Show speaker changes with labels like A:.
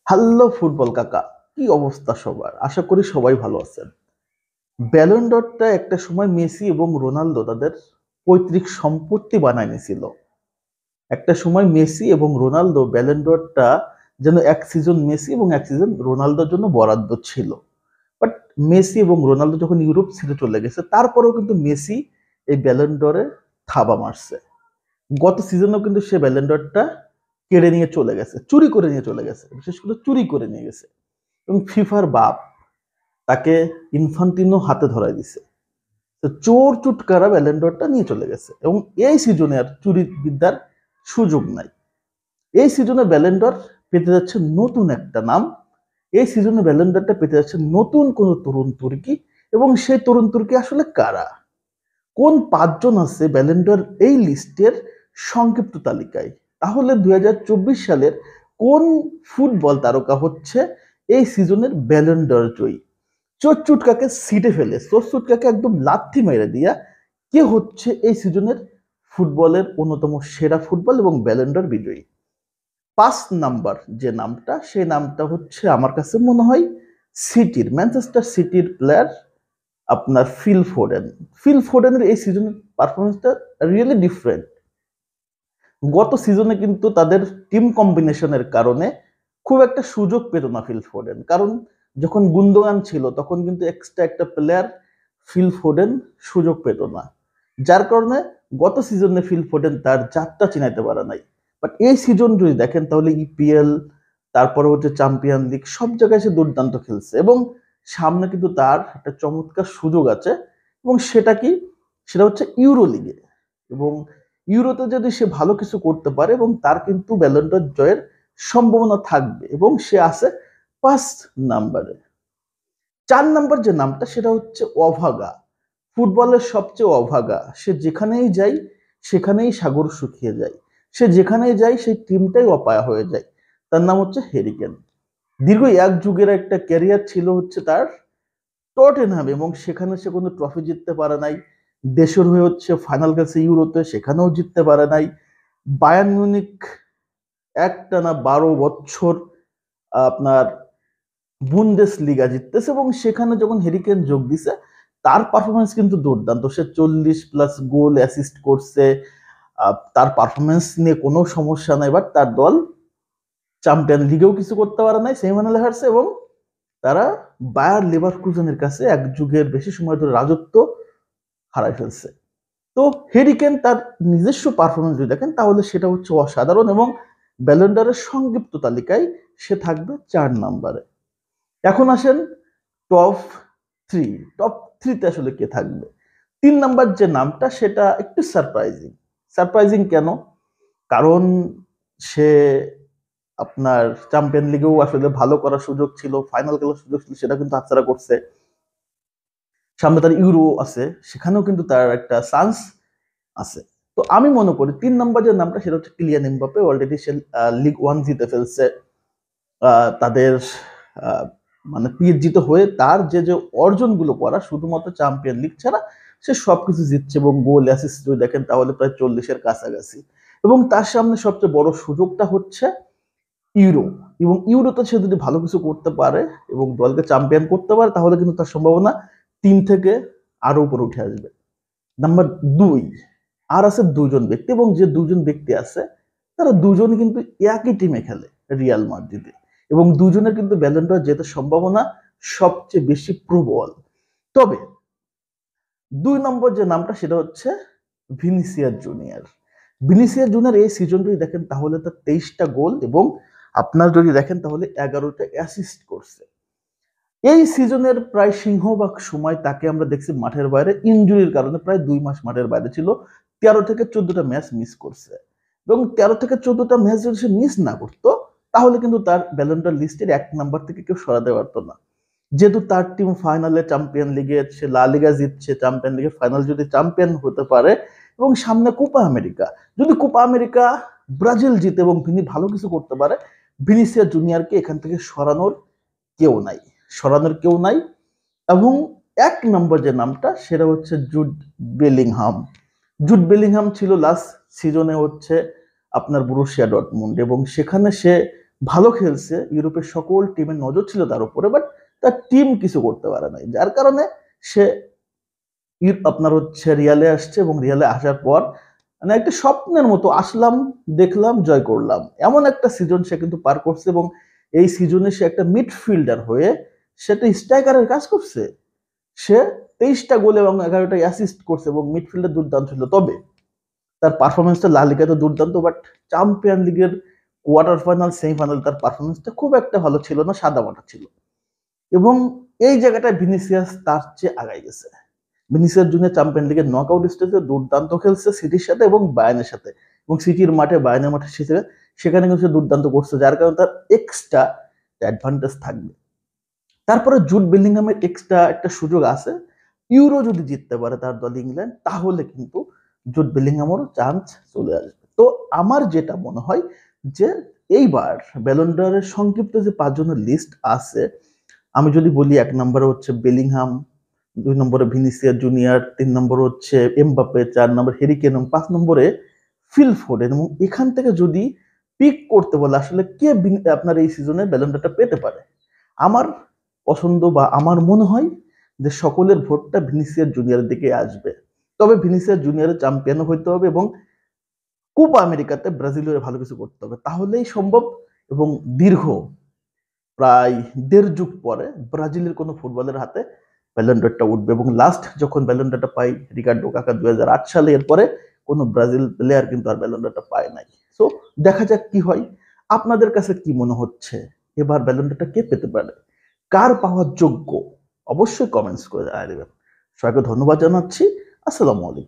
A: Hello football কাকা, কি অবস্থা সবার? আশা করি সবাই ভালো আছেন। ব্যালন ডরটা একটা সময় মেসি এবং রোনালদো তাদের পৈতৃক সম্পত্তি বানায় নিয়েছিল। একটা সময় মেসি এবং রোনালদো ব্যালন ডরটা যেন এক সিজন মেসি এবং এক সিজন রোনালদোর জন্য বরাদ্দ ছিল। বাট মেসি এবং রোনালদো যখন ইউরোপ ছেড়ে চলে গেছে, তারপরেও কিন্তু মেসি এই ব্যালন ডরে থাবা মারছে। গত সিজনেও কিন্তু সে ব্যালন ডরটা কেড়ে নিয়ে চলে গেছে, চুরি করে নিয়ে চলে গেছে, বিশেষ করে চুরি করে নিয়ে গেছে। এবং ফিফার বাপ তাকে ইনফান্তিনো হাতে ধরাই দিছে। তো চোর চুটকারা ব্যালেন্ডরটা নিয়ে চলে গেছে এবং এই সিজনে আর চুরি বিদ্যার সুযোগ নাই। এই সিজনে ব্যালেন্ডর পেতে যাচ্ছে নতুন একটা নাম। এই সিজনে ব্যালেন্ডরটা পেতে যাচ্ছে নতুন কোন তরুণ তুর্কি। এবং সেই তরুণ তুর্কি আসলে কারা? কোন পাঁচজন আছে ব্যালেন্ডর এই লিস্টের সংক্ষিপ্ত তালিকায়? তাহলে 2024 সালের কোন ফুটবল তারকা হচ্ছে এই সিজনের ব্যালেন্ডর জয়ী? চোর চুটকাকে সিটে ফেলে, চোর চুটকাকে একদম লাথি মেরে দিয়া কে হচ্ছে এই সিজনের ফুটবলের অন্যতম সেরা ফুটবল এবং ব্যালেন্ডর বিজয়ী? 5 নাম্বার যে নামটা, সেই নামটা হচ্ছে আমার কাছে মনে হয় সিটির, ম্যানচেস্টার সিটির প্লেয়ার আপনার ফিল ফোডেন। ফিল ফোডেনের এই সিজনের পারফরমেন্সটা রিয়েলি ডিফারেন্ট। গত সিজনে কিন্তু তাদের টিম কম্বিনেশনের কারণে খুব একটা সুযোগ পেত না ফিল ফোডেন, কারণ যখন গুন্দোগান ছিল তখন কিন্তু এক্সট্রা একটা প্লেয়ার ফিল ফোডেন সুযোগ পেত না, যার কারণে গত সিজনে ফিল ফোডেন তার যাত্রা চিনাইতে পারে নাই। বাট এই সিজন যদি দেখেন তাহলে ইপিএল, তারপরে হচ্ছে চ্যাম্পিয়ন লিগ, সব জায়গায় সে দুর্দান্ত খেলছে এবং সামনে কিন্তু তার একটা চমৎকার সুযোগ আছে। এবং সেটা কি? সেটা হচ্ছে ইউরো লিগে। এবং ইউরোতে যদি সে ভালো কিছু করতে পারে এবং তার কিন্তু ব্যালন ডর জয়ের সম্ভাবনা থাকবে এবং সে আছে 5 নাম্বারে। 4 নাম্বার যে নামটা সেটা হচ্ছে অভাগা, ফুটবলের সবচেয়ে অভাগা। সে যেখানেই যায় সেখানেই সাগর শুকিয়ে যায়, সে যেখানেই যায় সেই টিমটাই অপায়া হয়ে যায়। তার নাম হচ্ছে হেরিকেন। দীর্ঘ এক যুগের একটা ক্যারিয়ার ছিল হচ্ছে তার টটেনহাম, এবং সেখানে সে কোনো ট্রফি জিততে পারে নাই। দেশের হয়ে হচ্ছে ফাইনাল খেলছে ইউরোতে, সেখানেও জিততে পারে নাই। বায়ার্ন মিউনিক একটানা 12 বছর আপনার বুন্দেস লিগা জিততেছে এবং সেখানে যখন হেরিকেন যোগ দিছে তার পারফরমেন্স কিন্তু দুর্দান্ত। সে 40+ গোল অ্যাসিস্ট করছে। তার পারফরমেন্স নিয়ে কোনো সমস্যা নাই, বাট তার দল চ্যাম্পিয়ন লিগেও কিছু করতে পারে নাই, সেমিফাইনালে হারছে এবং তারা বায়ার লেভারকুজেনের কাছে এক যুগের বেশি সময় ধরে রাজত্ব হারাই ফেলছে। তো হেরিকেন তার নিজস্ব পারফরমেন্স যদি দেখেন তাহলে সেটা হচ্ছে অসাধারণ এবং ব্যালন্ডারের সংক্ষিপ্ত তালিকায় সে থাকবে 4 নাম্বারে। এখন আসেন টপ থ্রি। টপ থ্রিতে আসলে কে থাকবে? 3 নাম্বার যে নামটা সেটা একটু সারপ্রাইজিং। সারপ্রাইজিং কেন? কারণ সে আপনার চ্যাম্পিয়ন লিগেও আসলে ভালো করার সুযোগ ছিল, ফাইনাল খেলার সুযোগ ছিল, সেটা কিন্তু হাতছাড়া করছে। সামনে তার ইউরো আছে, সেখানেও কিন্তু তার একটা চান্স আছে। তো আমি মনে করি 3 নাম্বার যে নামটা সেটা হচ্ছে কিলিয়ান এমবাপ্পে। অলরেডি সে লিগ ওয়ান জিতে ফেলছে। তাদের আহ, মানে পিএসজিতে হয়ে তার যে যে অর্জনগুলো করা শুধুমাত্র চ্যাম্পিয়ন লিগ ছাড়া সে সবকিছু জিতছে এবং গোল অ্যাসিস্ট যদি দেখেন তাহলে প্রায় 40-এর কাছাকাছি। এবং তার সামনে সবচেয়ে বড় সুযোগটা হচ্ছে ইউরো। এবং ইউরোতে সে যদি ভালো কিছু করতে পারে এবং দলকে চ্যাম্পিয়ন করতে পারে তাহলে কিন্তু তার সম্ভাবনা 3 থেকে আরো উপরে উঠে আসবে। নাম্বার 2, আর আছে দুজন ব্যক্তি, এবং যে দুজন ব্যক্তি আছে তারা দুজন কিন্তু একই টিমে খেলে, রিয়াল মাদ্রিদে, এবং দুজনের কিন্তু ব্যালন ডর জেতার সম্ভাবনা সবচেয়ে বেশি প্রবল। তবে 2 নম্বর যে নামটা সেটা হচ্ছে ভিনিসিয়াস জুনিয়র। ভিনিসিয়াস জুনিয়র এই সিজন যদি দেখেন তাহলে তার 23টা গোল এবং আপনার যদি দেখেন তাহলে 11টা অ্যাসিস্ট করছে। এই সিজনের প্রায় সিংহভাগ সময় তাকে আমরা দেখছি মাঠের বাইরে, ইনজুরির কারণে প্রায় 2 মাস মাঠের বাইরে ছিল। 13 থেকে 14টা ম্যাচ মিস করছে এবং 13 থেকে 14টা ম্যাচ যদি সে মিস না করতো তাহলে কিন্তু তার ব্যালন্ডর লিস্টের 1 নাম্বার থেকে কেউ সরাতে পারতো না। যেহেতু তার টিম ফাইনালে চ্যাম্পিয়ন লিগে, সে লা লিগা জিতছে, চ্যাম্পিয়ন লিগের ফাইনাল যদি চ্যাম্পিয়ন হতে পারে এবং সামনে কোপা আমেরিকা, যদি কোপা আমেরিকা ব্রাজিল জিতে এবং তিনি ভালো কিছু করতে পারে, ভিনিসিয়াস জুনিয়রকে এখান থেকে কেউ নাই সরানোর কেউ নাই। এবং 1 নম্বর যে নামটা সেটা হচ্ছে জুড বেলিংহাম। জুড বেলিংহাম ছিল লাস্ট সিজনে হচ্ছে আপনার বরুসিয়া ডর্টমুন্ড এবং সেখানে সে ভালো খেলছে, ইউরোপের সকল টিমের নজর ছিল তার উপরে, বাট তার টিম কিছু করতে পারে নাই, যার কারণে সে আপনার হচ্ছে রিয়ালে আসছে এবং রিয়ালে আসার পর মানে একটা স্বপ্নের মতো আসলাম, দেখলাম, জয় করলাম, এমন একটা সিজন সে কিন্তু পার করছে। এবং এই সিজনে সে একটা মিডফিল্ডার হয়ে সেটা স্ট্রাইকারের কাজ করছে। সে 23টা গোল এবং 11টা অ্যাসিস্ট করছে এবং মিডফিল্ডে দুর্দান্ত ছিল। তবে তার পারফরমেন্সটা লা লিগাতে দুর্দান্ত, বাট চ্যাম্পিয়ন লিগের কোয়ার্টার ফাইনাল, সেমিফাইনাল তার পারফরমেন্সটা খুব একটা ভালো ছিল না, সাদামাটা ছিল। এবং এই জায়গাটায় ভিনিসিয়াস তার চেয়ে আগাই গেছে। ভিনিসিয়াস জুনিয়র চ্যাম্পিয়ন লিগের নকআউট স্টেজে দুর্দান্ত খেলছে সিটির সাথে এবং বায়ার্নের সাথে, এবং সিটির মাঠে, বায়ার্নের মাঠে সেখানে কিন্তু সে দুর্দান্ত করছে, যার কারণে তার এক্সট্রা অ্যাডভান্টেজ থাকবে। তারপরে জুড বেলিংহামের এক্সট্রা একটা সুযোগ আছে, ইউরো যদি জিততে পারে তার দল ইংল্যান্ড, তাহলে কিন্তু জুড বেলিংহামেরও চান্স চলে আসবে। তো আমার যেটা মনে হয় যে এইবার ব্যালন ড'রের সংক্ষিপ্ত যে 5 জনের লিস্ট আছে, আমি যদি বলি 1 নম্বরে হচ্ছে বেলিংহাম, 2 নম্বরে ভিনিসিয়াস জুনিয়র, 3 নম্বরে হচ্ছে এমবাপ্পে, 4 নম্বরে হ্যারি কেন এবং 5 নম্বরে ফিল ফোডেন। এবং এখান থেকে যদি পিক করতে বলে আসলে কে আপনার এই সিজনে ব্যালন ড'রটা পেতে পারে, আমার পছন্দ বা আমার মনে হয় যে সকলের ভোটটা ভিনিসিয়াস জুনিয়রের দিকে আসবে। তবে ভিনিসিয়াস জুনিয়রের চ্যাম্পিয়ন হইতে হবে এবং কোপা আমেরিকাতে ব্রাজিলের ভালো কিছু করতে হবে, তাহলেই সম্ভব। এবং দীর্ঘ প্রায় 1.5 যুগ পরে ব্রাজিলের কোনো ফুটবলের হাতে ব্যালন ড'রটা উঠবে। এবং লাস্ট যখন ব্যালন ড'রটা পাই রিকার্ডো কাকা 2008 সালে, এরপরে কোনো ব্রাজিল প্লেয়ার কিন্তু আর ব্যালন ড'রটা পায় নাই। সো দেখা যাক কি হয়। আপনাদের কাছে কি মনে হচ্ছে এবার ব্যালন ড'রটা কে পেতে পারে, কার পাওয়ার যোগ্য? অবশ্যই কমেন্টস করে জানিয়ে দেবেন। সবাইকে ধন্যবাদ জানাচ্ছি। আসসালামু আলাইকুম।